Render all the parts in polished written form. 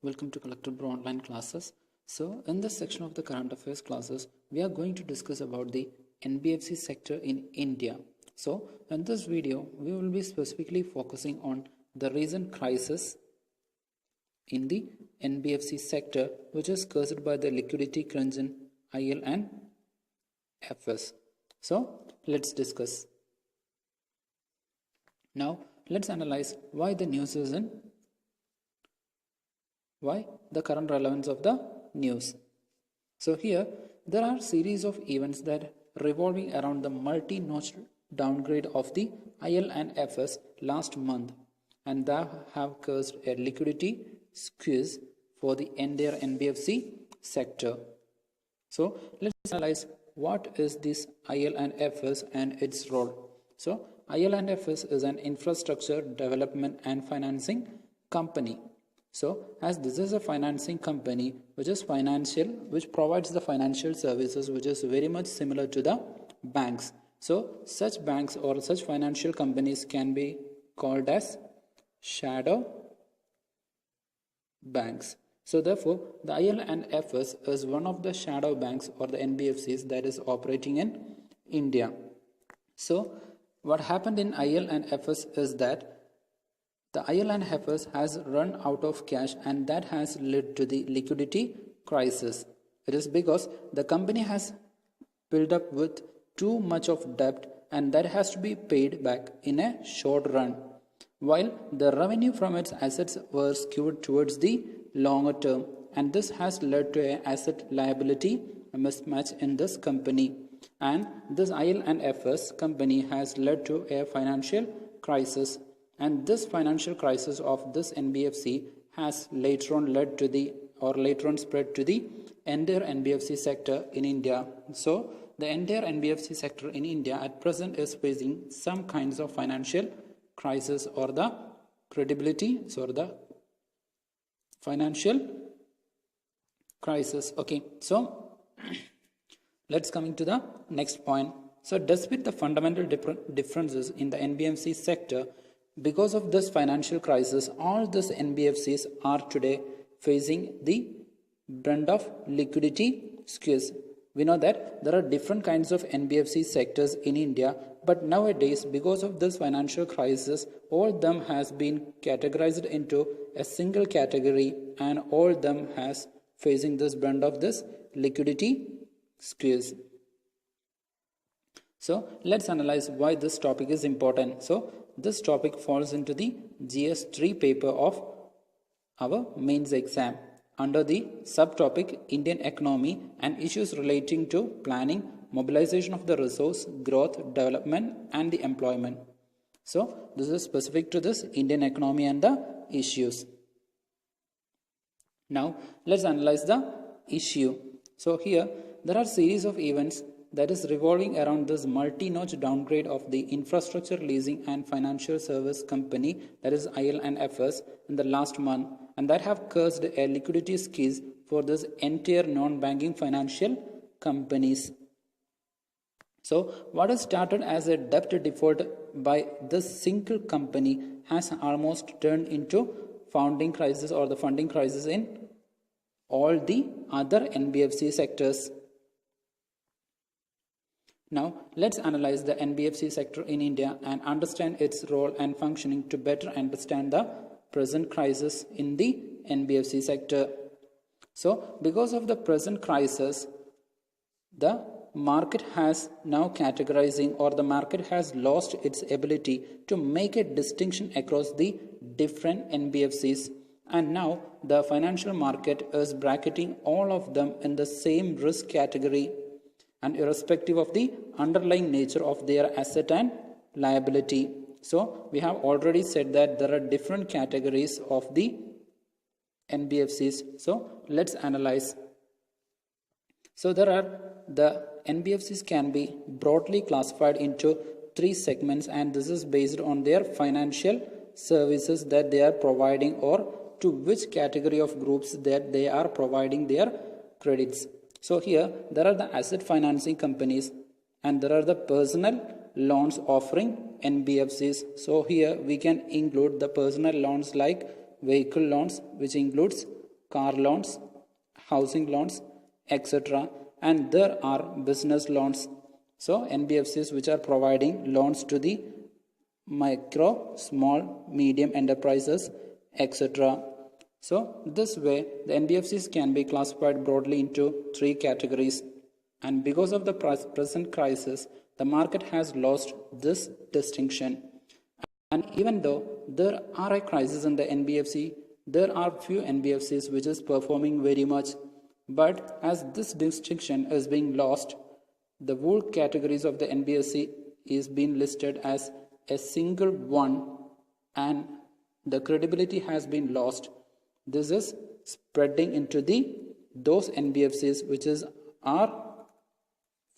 Welcome to Collector Bro online classes. So in this section of the current affairs classes, we are going to discuss about the NBFC sector in India. So in this video, we will be specifically focusing on the recent crisis in the NBFC sector, which is caused by the liquidity crunch in IL&FS. So let's discuss. Now let's analyze why the news is in why the current relevance of the news. So here there are series of events that revolving around the multi-notch downgrade of the IL&FS last month, and that have caused a liquidity squeeze for the entire NBFC sector. So let's analyze what is this IL&FS and its role. So IL&FS is an infrastructure development and financing company. So as this is a financing company which is financial, which provides the financial services which is very much similar to the banks. So such banks or such financial companies can be called as shadow banks. So therefore the IL&FS is one of the shadow banks or the NBFCs that is operating in India. So what happened in IL&FS is that the IL&FS has run out of cash, and that has led to the liquidity crisis. It is because the company has built up with too much of debt, and that has to be paid back in a short run, while the revenue from its assets were skewed towards the longer term, and this has led to an asset liability mismatch in this company. And this IL&FS company has led to a financial crisis. And this financial crisis of this NBFC has later on spread to the entire NBFC sector in India. So the entire NBFC sector in India at present is facing some kinds of financial crisis or the financial crisis. Okay, so let's coming to the next point. So despite the fundamental differences in the NBFC sector, because of this financial crisis, all these NBFCs are today facing the brunt of liquidity squeeze. We know that there are different kinds of NBFC sectors in India, but nowadays, because of this financial crisis, all of them has been categorized into a single category, and all of them has facing this brunt of this liquidity squeeze. So let's analyze why this topic is important. So this topic falls into the GS3 paper of our mains exam under the subtopic Indian economy and issues relating to planning, mobilization of the resource, growth, development and the employment. So this is specific to this Indian economy and the issues. Now let's analyze the issue. So here there are series of events that is revolving around this multi-notch downgrade of the infrastructure leasing and financial service company, that is IL&FS, in the last month, and that have caused a liquidity squeeze for this entire non-banking financial companies. So what has started as a debt default by this single company has almost turned into funding crisis or the funding crisis in all the other NBFC sectors. Now, let's analyze the NBFC sector in India and understand its role and functioning to better understand the present crisis in the NBFC sector. So, because of the present crisis, the market has now categorizing, or the market has lost its ability to make a distinction across the different NBFCs. And now the financial market is bracketing all of them in the same risk category, and irrespective of the underlying nature of their asset and liability. So we have already said that there are different categories of the NBFCs. So let's analyze. So the NBFCs can be broadly classified into three segments, and this is based on their financial services that they are providing, or to which category of groups that they are providing their credits. So here there are the asset financing companies, and there are the personal loans offering NBFCs. So here we can include the personal loans like vehicle loans, which includes car loans, housing loans, etc. And there are business loans. So NBFCs which are providing loans to the micro, small, medium enterprises, etc. So this way the NBFCs can be classified broadly into three categories. And because of the present crisis, the market has lost this distinction. And even though there are a crisis in the NBFC, there are few NBFCs which is performing very much. But as this distinction is being lost, the whole categories of the NBFC is being listed as a single one, and the credibility has been lost. This is spreading into those NBFCs which are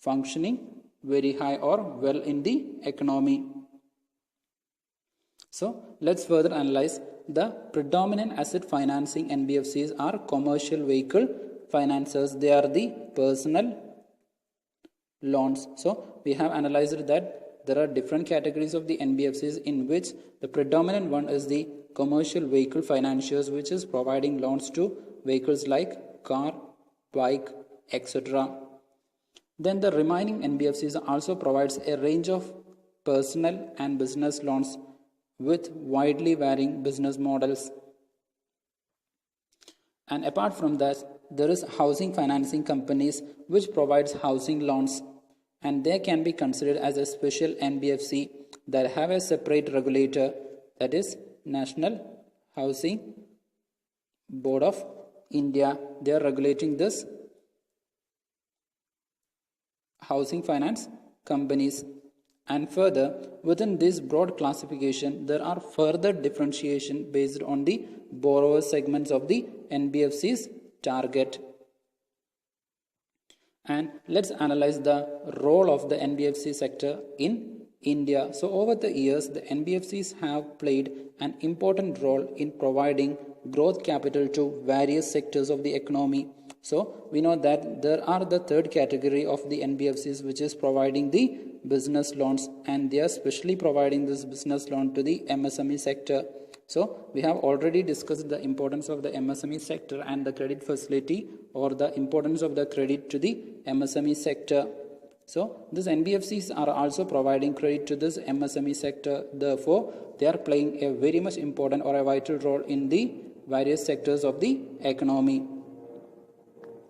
functioning very high or well in the economy. So let's further analyze. The predominant asset financing NBFCs are commercial vehicle financiers. They are the personal loans. So we have analyzed that there are different categories of the NBFCs, in which the predominant one is the commercial vehicle financiers, which is providing loans to vehicles like car, bike, etc. Then the remaining NBFCs also provides a range of personal and business loans with widely varying business models. And apart from that, there is housing financing companies which provides housing loans, and they can be considered as a special NBFC that have a separate regulator, that is National Housing Board of India. They are regulating this housing finance companies. And further, within this broad classification, there are further differentiation based on the borrower segments of the NBFC's target. And let's analyze the role of the NBFC sector in India. So over the years, the NBFCs have played an important role in providing growth capital to various sectors of the economy. So we know that there are the third category of the NBFCs which is providing the business loans, and they are specially providing this business loan to the MSME sector. So we have already discussed the importance of the MSME sector and the credit facility, or the importance of the credit to the MSME sector. So these NBFCs are also providing credit to this MSME sector. Therefore, they are playing a very much important or a vital role in the various sectors of the economy.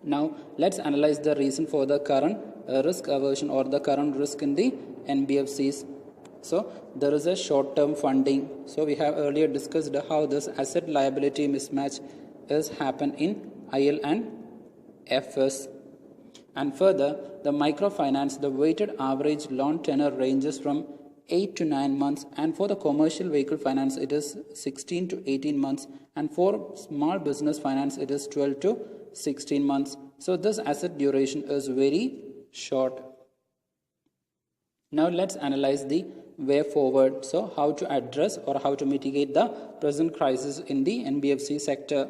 Now, let's analyze the reason for the current risk aversion or the current risk in the NBFCs. So, there is a short-term funding. So, we have earlier discussed how this asset liability mismatch is happen in IL&FS. And further, the microfinance, the weighted average loan tenor ranges from 8 to 9 months, and for the commercial vehicle finance it is 16 to 18 months, and for small business finance it is 12 to 16 months. So this asset duration is very short. Now let's analyze the way forward. So how to address or how to mitigate the present crisis in the NBFC sector.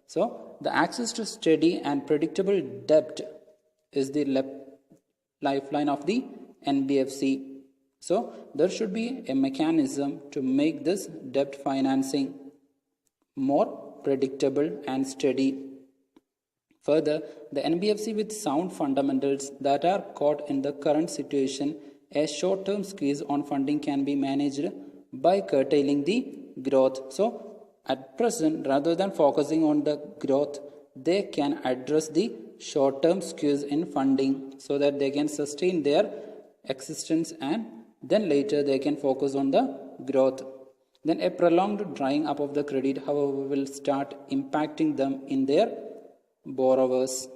So the access to steady and predictable debt is the lifeline of the NBFC. So there should be a mechanism to make this debt financing more predictable and steady. Further, the NBFC with sound fundamentals that are caught in the current situation, a short-term squeeze on funding can be managed by curtailing the growth. So at present, rather than focusing on the growth, they can address the short-term squeeze in funding so that they can sustain their existence, and then later they can focus on the growth. Then a prolonged drying up of the credit, however, will start impacting them in their borrowers.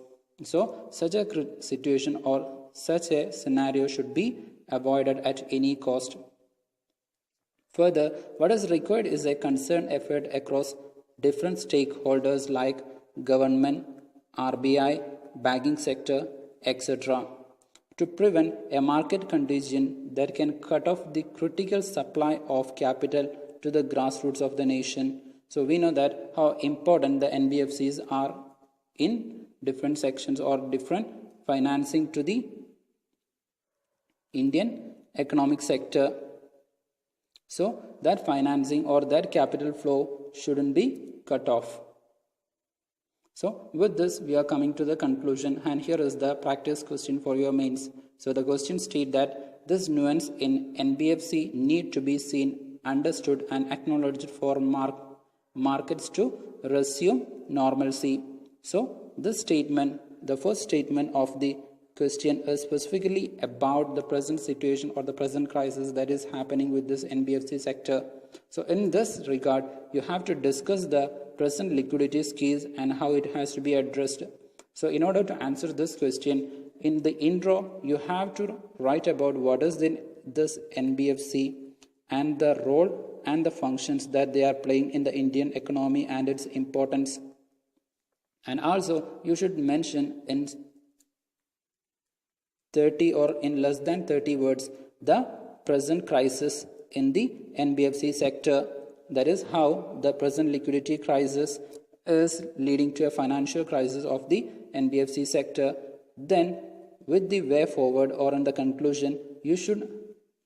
So such a situation or such a scenario should be avoided at any cost. Further, what is required is a concerned effort across different stakeholders like government, RBI, banking sector, etc., to prevent a market contagion that can cut off the critical supply of capital to the grassroots of the nation. So we know that how important the NBFCs are in different sections or different financing to the Indian economic sector. So that financing or that capital flow shouldn't be cut off. So with this, we are coming to the conclusion, and here is the practice question for your mains. So the question states that this nuance in NBFC need to be seen, understood, and acknowledged for markets to resume normalcy. So this statement, the first statement of the question, is specifically about the present situation or the present crisis that is happening with this NBFC sector. So in this regard, you have to discuss the present liquidity squeeze and how it has to be addressed. So in order to answer this question, in the intro, you have to write about what is this NBFC and the role and the functions that they are playing in the Indian economy and its importance. And also, you should mention in 30 or in less than 30 words the present crisis in the NBFC sector. That is how the present liquidity crisis is leading to a financial crisis of the NBFC sector. Then, with the way forward or in the conclusion, you should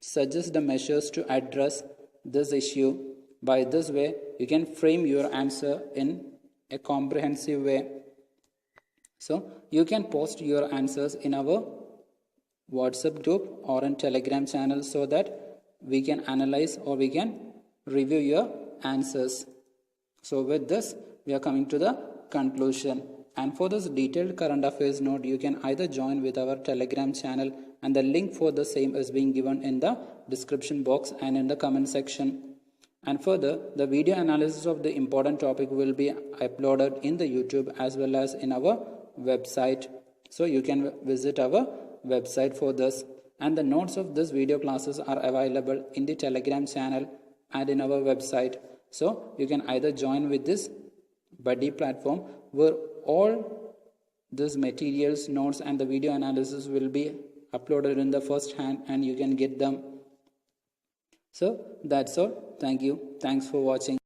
suggest the measures to address this issue. By this way, you can frame your answer in a comprehensive way. So, you can post your answers in our WhatsApp group or in Telegram channel so that we can analyze or we can review your answers. So with this, we are coming to the conclusion. And for this detailed current affairs note, you can either join with our Telegram channel, and the link for the same is being given in the description box and in the comment section. And further, the video analysis of the important topic will be uploaded in the YouTube as well as in our website. So you can visit our website for this. And the notes of this video classes are available in the Telegram channel and in our website. So you can either join with this buddy platform where all these materials, notes and the video analysis will be uploaded in the first hand and you can get them. So that's all. Thank you. Thanks for watching.